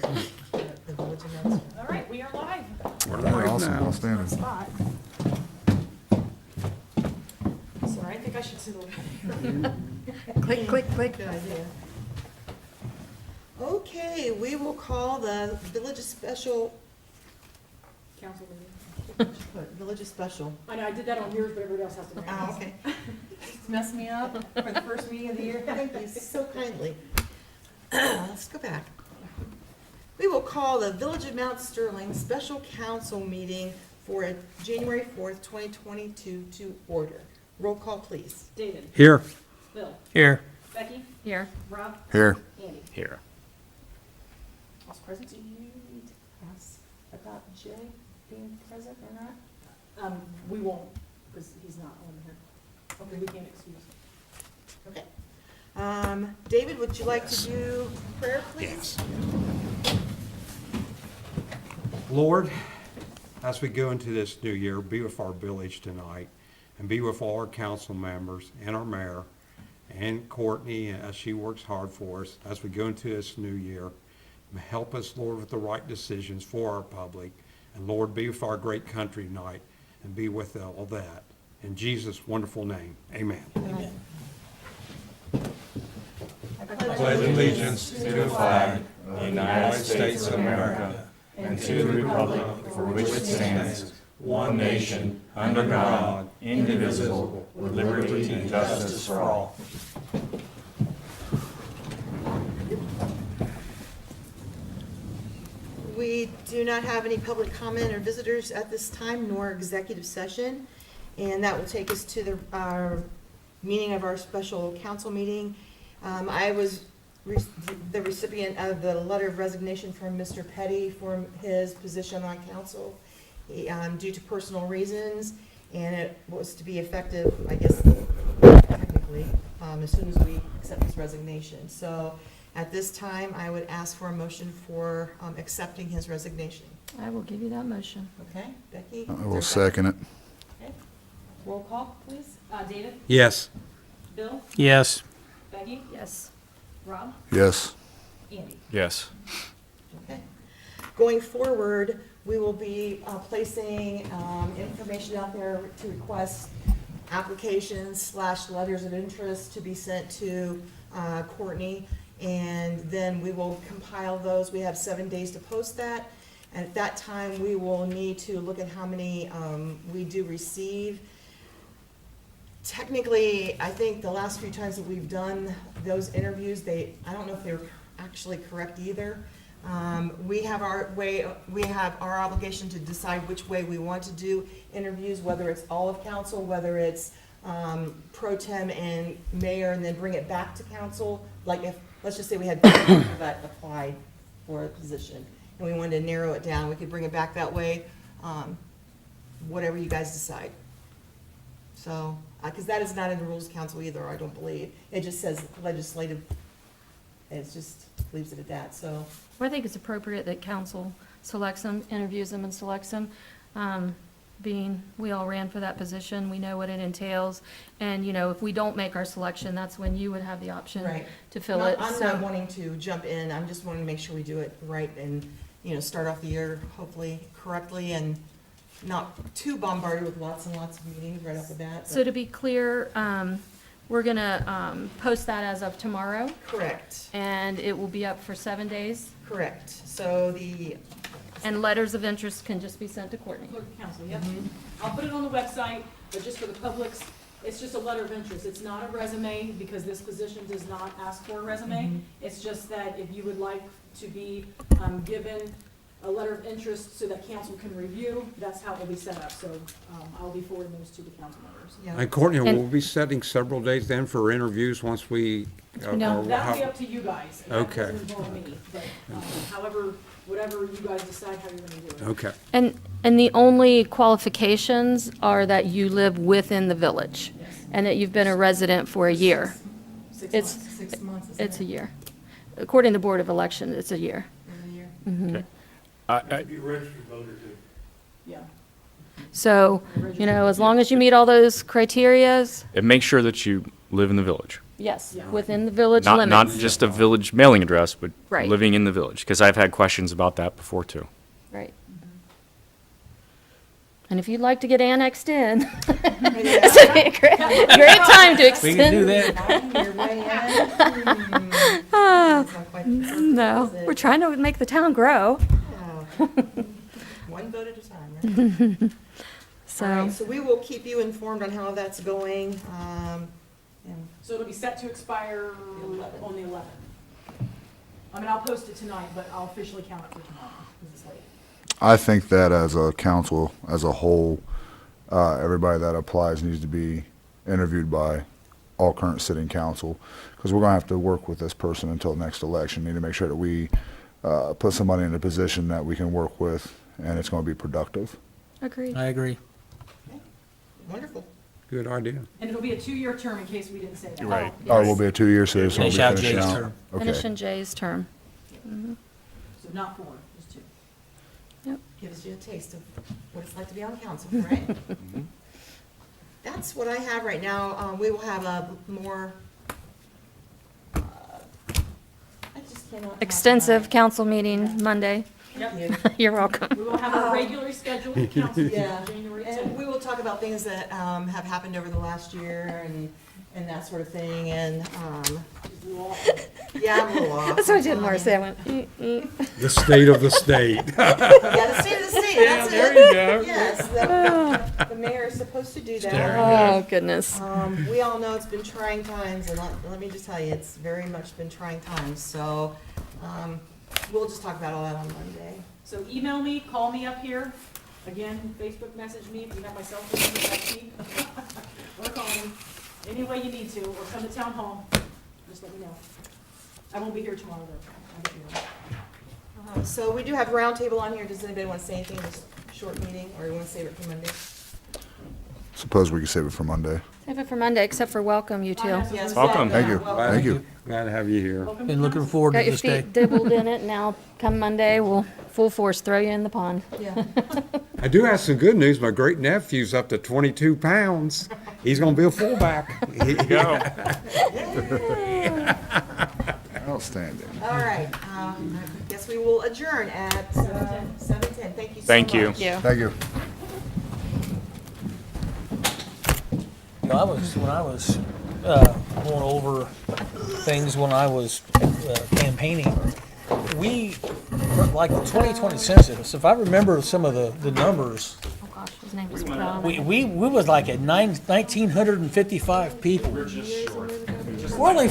the village announcement. All right, we are live. We're Yeah, live awesome, now. outstanding. Spot. Sorry, I think I should sit over. Click, click, click. Good idea. Okay, we will call the village special, Council meeting. village special. I know, I did that on yours, but everybody else has to. Oh, okay. Mess me up for the first meeting of the year. Thank you so kindly. Let's go back. We will call the Village of Mount Sterling Special Council meeting for January 4th, 2022 to order. Roll call, please. David, Here. Bill, Here. Becky, Here. Rob, Here. Andy. Here. All's present. Do you need to ask about Jay being present or not? We won't, because he's not on here. Okay, we can't excuse. Okay. David, would you like to do prayer, please? Lord, as we go into this new year, be with our village tonight and be with all our council members and our mayor and Courtney as she works hard for us as we go into this new year. Help us, Lord, with the right decisions for our public. And Lord, be with our great country tonight and be with all that. In Jesus' wonderful name, amen. Pledge allegiance to the flag of the United States of America and to the republic for which it stands, one nation, under God, indivisible, with liberty and justice for all. We do not have any public comment or visitors at this time, nor executive session. And that will take us to our meeting of our special council meeting. I was the recipient of the letter of resignation from Mr. Petty for his position on council due to personal reasons, and it was to be effective, I guess, technically, as soon as we accept his resignation. So at this time, I would ask for a motion for accepting his resignation. I will give you that motion. Okay, Becky? I will second it. Okay. Roll call, please. David, Yes. Bill, Yes. Becky, Yes. Rob, Yes. Andy. Yes. Okay. Going forward, we will be placing information out there to request applications / letters of interest to be sent to Courtney, and then we will compile those. We have 7 days to post that. And at that time, we will need to look at how many we do receive. Technically, I think the last few times that we've done those interviews, I don't know if they were actually correct either. We have our obligation to decide which way we want to do interviews, whether it's all of council, whether it's pro tem and mayor, and then bring it back to council. Like if, let's just say we had people that applied for a position, and we wanted to narrow it down, we could bring it back that way, whatever you guys decide. So, because that is not in the rules of council either, I don't believe. It just says legislative, and it just leaves it at that, so. Well, I think it's appropriate that council selects them, interviews them, and selects them. Being we all ran for that position, we know what it entails. And, if we don't make our selection, that's when you would have the option Right. to fill it. I'm So- not wanting to jump in, I'm just wanting to make sure we do it right and, start off the year hopefully correctly and not too bombarded with lots and lots of meetings right off the bat. So to be clear, we're going to post that as of tomorrow, Correct, and it will be up for 7 days. correct. So And letters of interest can just be sent to Courtney. Clerk of Council, yep. I'll put it on the website, but just for the public's, it's just a letter of interest. It's not a resume, because this position does not ask for a resume. It's just that if you would like to be given a letter of interest so that council can review, that's how it will be set up. So I'll be forwarding those to the council members. yeah, And Courtney, And- we'll be setting several days then for interviews once we. No. or That'll be how- up to you guys. Okay. That doesn't involve me, but however, whatever you guys decide how you're gonna do it. Okay. And the only qualifications are that you live within the village Yes. and that you've been a resident for a year. 6 It's- months. 6 months, isn't It's a it? year. According to Board of Election, it's a year. Every year. Mhm. Yeah. So, as long as you meet all those criterias, And make sure that you live in the village. Yes, Yeah. within the village Not limits. just a village mailing address, but Right. living in the village, because I've had questions about that before, too. Right. And if you'd like to get annexed in, Yeah. this would be a great time to We extend. can do that. Finding your way in. That's not quite the circle, No, is it? we're trying to make the town grow, Yeah. One vote at a time, right? All so, right, so we will keep you informed on how that's going. And So it'll be set to expire on the 11th. I mean, I'll post it tonight, but I'll officially count it for tomorrow, because it's late. I think that as a council, as a whole, everybody that applies needs to be interviewed by all current sitting council, because we're gonna have to work with this person until next election. Need to make sure that we put somebody in a position that we can work with, and it's gonna be productive. agreed. I agree. Wonderful. Good idea. And it'll be a 2-year term in case we didn't say that. You're right. Oh, it will be a 2-year, so this will be Finish out finishing Jay's out. term. Finish Okay. in Jay's term. So not 4, just 2. Gives you a taste of what it's like to be on council, right? That's what I have right now. We will have a more, I just cannot. talk Extensive about council meeting Monday. it. Thank you. You're welcome. We will have a regularly scheduled council meeting Yeah. on January And 10th. we will talk about things that have happened over the last year and that sort of thing, and, yeah, I'm a little off. That's what I did, Marcy. I went, The state of the state. Yeah, the state of the state, that's it. there you go. Yes, the mayor is supposed to do that. oh, goodness. We all know it's been trying times, and let me just tell you, it's very much been trying times, so, we'll just talk about all that on Monday. So email me, call me up here. Again, Facebook message me if you have my cell phone number, text me. Or call me, any way you need to, or come to town hall. Just let me know. I won't be here tomorrow though. I'll be here. So we do have a roundtable on here. Does anybody want to say anything in this short meeting, or you want to save it for Monday? Suppose we can save it for Monday. Save it for Monday, except for welcome, you two. Yes, Welcome. Thank you. well, Thank you. Glad to have you here. Welcome Been to looking council. forward to Got your this day. feet dibbled in it, now come Monday, we'll full force throw you in the pond. Yeah. I do have some good news. My great nephew's up to 22 pounds. He's going to be a fullback. Go. Outstanding. All right, I guess we will adjourn at 7:10. Thank you so much. Thank you. Yeah. Thank you. You know, when I was going over things when I was campaigning, we, like the 2020 census, if I remember some of the numbers, Oh, gosh, his name was Brown. we was like at 1,955 people. We're only